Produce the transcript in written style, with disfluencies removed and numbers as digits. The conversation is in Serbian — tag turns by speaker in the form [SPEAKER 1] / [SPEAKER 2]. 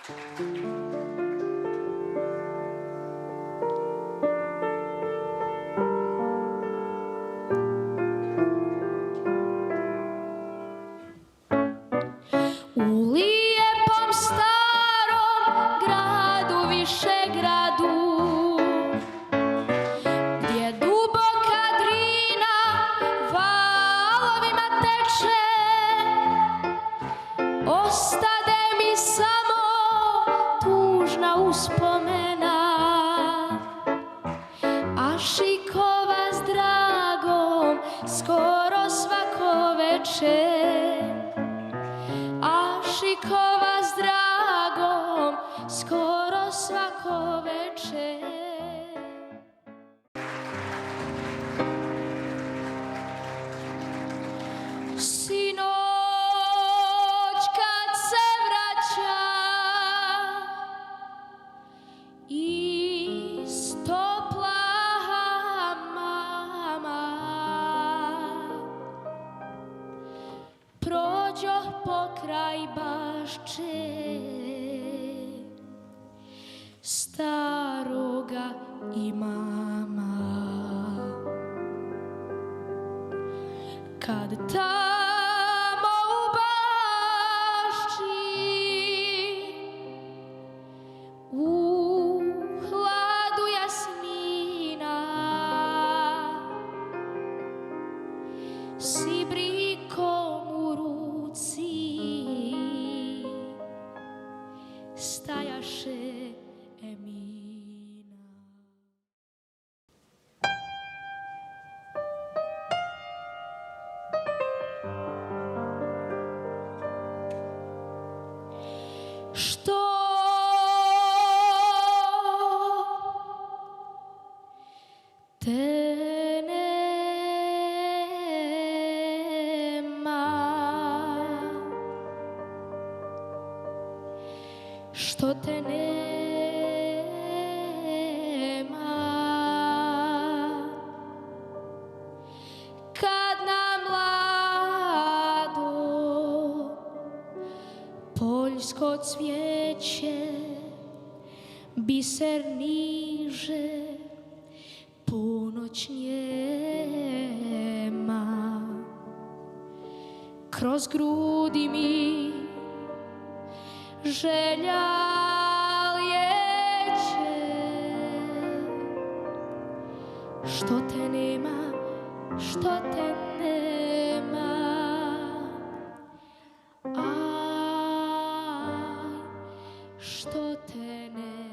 [SPEAKER 1] U lijepom starom gradu, Višegradu, gdje duboka Drina valovima teče, ostade mi samo tužna uspomena Ašikova s Dragom skoro svako večer. Ašikova s Dragom skoro svako večer. Sinoć kad se vraća iz topla mama, prođoh pokraj bašče staroga imama. Kad tamo u bašči u hladu jasmina s ibrikom u ruci stajaše Emina. Što te nema, što te nema, kad na mlado poljsko cvijeće biser niže ponoć njema, kroz grudi mi želja lijeće. Što te nema, što te nema, aj, što te nema.